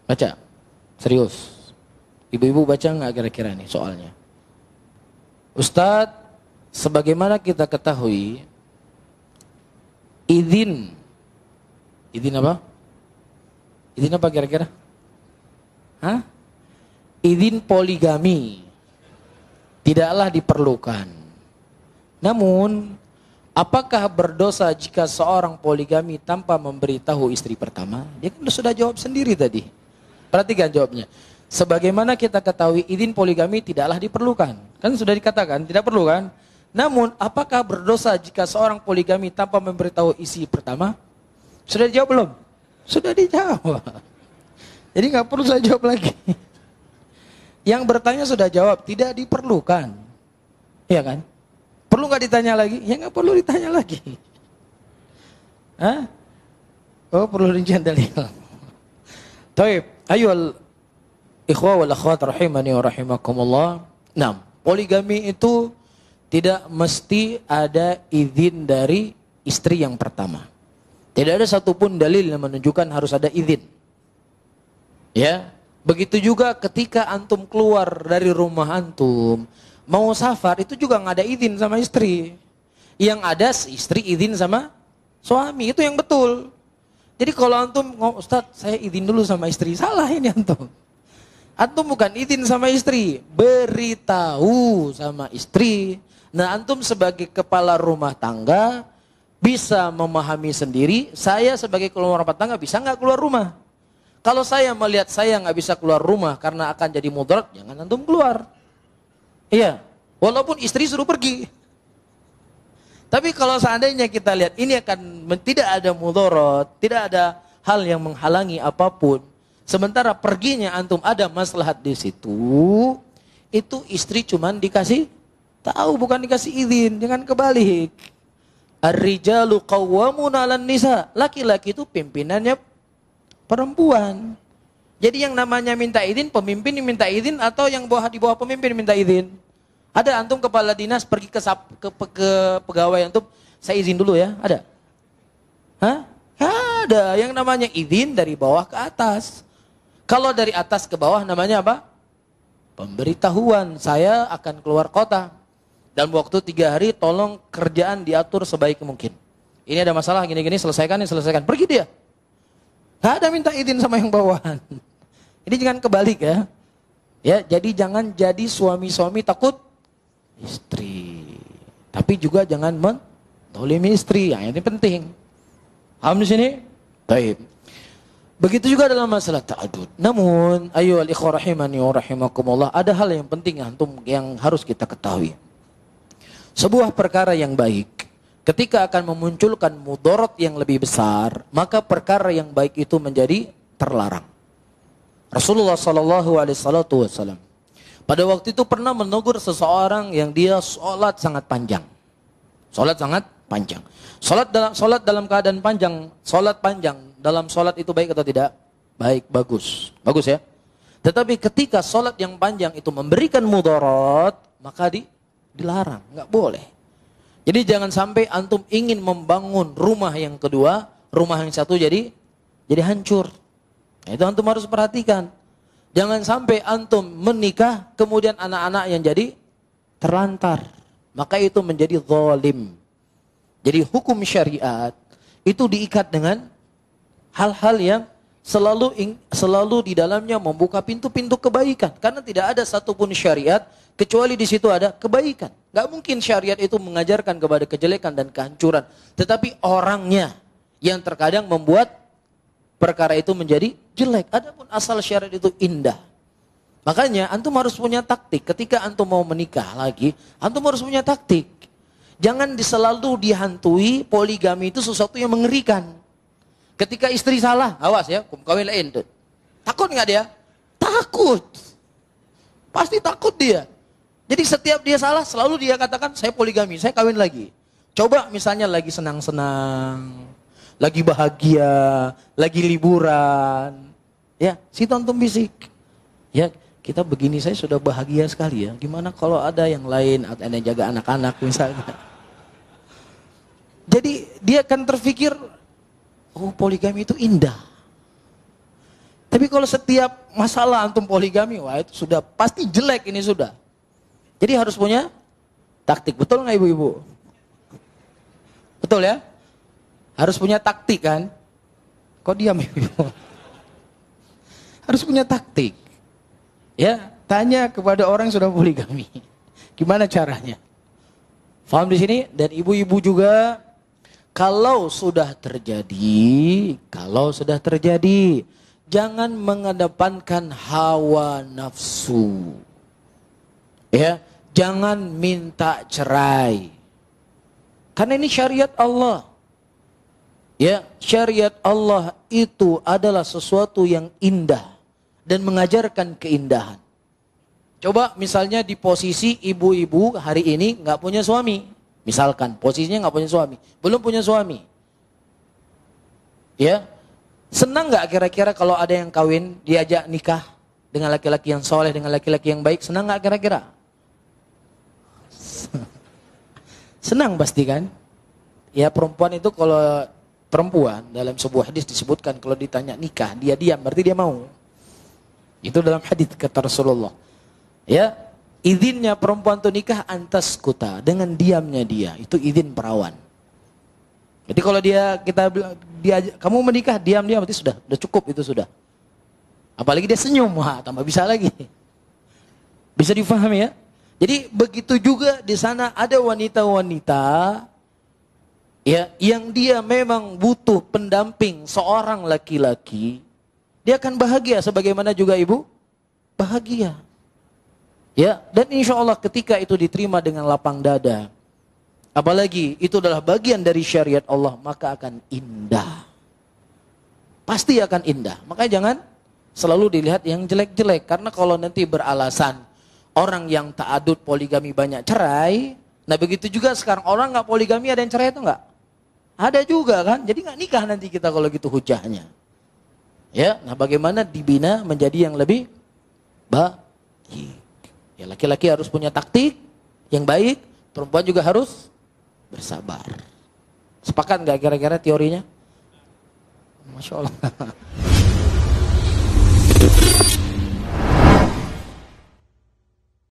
Baca. Serius. Ibu-ibu baca nggak kira-kira nih soalnya? Ustadz, sebagaimana kita ketahui, izin apa? Izin apa kira-kira? Hah? Izin poligami tidaklah diperlukan. Namun, apakah berdosa jika seorang poligami tanpa memberitahu istri pertama? Dia kan sudah jawab sendiri tadi. Perhatikan jawabnya. Sebagaimana kita ketahui izin poligami tidaklah diperlukan. Kan sudah dikatakan tidak perlu kan? Namun apakah berdosa jika seorang poligami tanpa memberitahu istri pertama? Sudah dijawab belum? Sudah dijawab. Jadi nggak perlu saya jawab lagi. Yang bertanya sudah jawab, tidak diperlukan. Iya kan? Perlu nggak ditanya lagi? Ya nggak perlu ditanya lagi. Hah? Oh perlu rincian dalil. Taib, ayo ikhwah wal akhwat rahimani wa rahimakumullah. Nah, poligami itu tidak mesti ada izin dari istri yang pertama. Tidak ada satupun dalil yang menunjukkan harus ada izin. Ya, begitu juga ketika antum keluar dari rumah antum, mau safar itu juga nggak ada izin sama istri. Yang ada istri izin sama suami, itu yang betul. Jadi kalau antum, Ustaz saya izin dulu sama istri, salah ini antum. Antum bukan izin sama istri, beritahu sama istri. Nah antum sebagai kepala rumah tangga bisa memahami sendiri, saya sebagai kepala rumah tangga bisa nggak keluar rumah. Kalau saya melihat saya nggak bisa keluar rumah karena akan jadi mudarat, jangan antum keluar. Iya, walaupun istri suruh pergi. Tapi kalau seandainya kita lihat ini akan tidak ada mudarat, tidak ada hal yang menghalangi apapun. Sementara perginya antum ada maslahat di situ, itu istri cuman dikasih tahu bukan dikasih izin, jangan kebalik. Ar-rijalu qawwamuna 'alan nisa. Laki-laki itu pimpinannya perempuan. Jadi yang namanya minta izin, pemimpin yang minta izin atau yang di bawah pemimpin minta izin? Ada antum kepala dinas pergi ke pegawai antum, saya izin dulu ya, ada? Hah? Ada, yang namanya izin dari bawah ke atas. Kalau dari atas ke bawah namanya apa? Pemberitahuan, saya akan keluar kota. Dalam waktu 3 hari tolong kerjaan diatur sebaik mungkin. Ini ada masalah gini-gini, selesaikan. Pergi dia. Gak ada minta izin sama yang bawahan. Ini jangan kebalik ya. Ya, jadi jangan jadi suami-suami takut istri. Tapi juga jangan mentolimi istri, yang ini penting. Paham di sini? Baik. Begitu juga dalam masalah ta'adud. Namun, ayo al-ikhwah rahimani wa rahimakumullah, ada hal yang penting yang harus kita ketahui. Sebuah perkara yang baik, ketika akan memunculkan mudarat yang lebih besar, maka perkara yang baik itu menjadi terlarang. Rasulullah SAW pada waktu itu pernah menegur seseorang yang dia sholat sangat panjang. Sholat dalam keadaan panjang, sholat panjang dalam sholat itu baik atau tidak? Baik, bagus ya. Tetapi ketika sholat yang panjang itu memberikan mudarat, maka dilarang, nggak boleh. Jadi jangan sampai antum ingin membangun rumah yang kedua, rumah yang satu jadi hancur. Nah, itu antum harus perhatikan. Jangan sampai antum menikah kemudian anak-anak yang jadi terlantar. Maka itu menjadi zalim. Jadi hukum syariat itu diikat dengan hal-hal yang selalu di dalamnya membuka pintu-pintu kebaikan. Karena tidak ada satupun syariat kecuali di situ ada kebaikan. Gak mungkin syariat itu mengajarkan kepada kejelekan dan kehancuran. Tetapi orangnya yang terkadang membuat perkara itu menjadi jelek. Adapun asal syariat itu indah. Makanya antum harus punya taktik. Ketika antum mau menikah lagi, antum harus punya taktik. Jangan selalu dihantui poligami itu sesuatu yang mengerikan. Ketika istri salah, awas ya, kawin lain. Takut nggak dia? Takut. Pasti takut dia. Jadi setiap dia salah, selalu dia katakan, saya poligami, saya kawin lagi. Coba misalnya lagi senang-senang, lagi bahagia, lagi liburan. Ya, situ antum bisik. Ya, kita begini saya sudah bahagia sekali ya. Gimana kalau ada yang lain, ada yang jaga anak-anak misalnya. Jadi dia akan terfikir, oh poligami itu indah. Tapi kalau setiap masalah antum poligami, wah itu sudah pasti jelek ini sudah. Jadi harus punya taktik. Betul nggak ibu-ibu? Betul ya? Harus punya taktik kan? Kok diam ibu-ibu? Harus punya taktik. Ya, tanya kepada orang yang sudah poligami. Gimana caranya? Paham di sini? Dan ibu-ibu juga, kalau sudah terjadi, jangan mengedepankan hawa nafsu. Ya, jangan minta cerai. Karena ini syariat Allah. Ya, syariat Allah itu adalah sesuatu yang indah dan mengajarkan keindahan. Coba misalnya di posisi ibu-ibu hari ini nggak punya suami. Misalkan posisinya nggak punya suami, belum punya suami. Ya, senang nggak kira-kira kalau ada yang kawin diajak nikah dengan laki-laki yang soleh, dengan laki-laki yang baik? Senang nggak kira-kira? Senang pasti kan? Ya, perempuan itu kalau perempuan dalam sebuah hadis disebutkan kalau ditanya nikah dia diam, berarti dia mau. Itu dalam hadis kata Rasulullah. Ya, izinnya perempuan itu nikah antas kuta, dengan diamnya dia, itu izin perawan. Jadi kalau dia kamu menikah diam-diam, berarti sudah cukup, itu sudah. Apalagi dia senyum, wah tambah bisa lagi. Bisa difahami ya? Jadi begitu juga di sana ada wanita-wanita ya yang dia memang butuh pendamping seorang laki-laki, dia akan bahagia sebagaimana juga ibu bahagia. Ya, dan insya Allah ketika itu diterima dengan lapang dada, apalagi itu adalah bagian dari syariat Allah, maka akan indah. Pasti akan indah. Makanya jangan selalu dilihat yang jelek-jelek. Karena kalau nanti beralasan orang yang ta'adud poligami banyak cerai, nah begitu juga sekarang orang gak poligami ada yang cerai itu enggak? Ada juga kan? Jadi gak nikah nanti kita kalau gitu hujahnya. Ya, nah bagaimana dibina menjadi yang lebih baik. Ya, laki-laki harus punya taktik yang baik, perempuan juga harus bersabar. Sepakat nggak kira-kira teorinya? Masya Allah.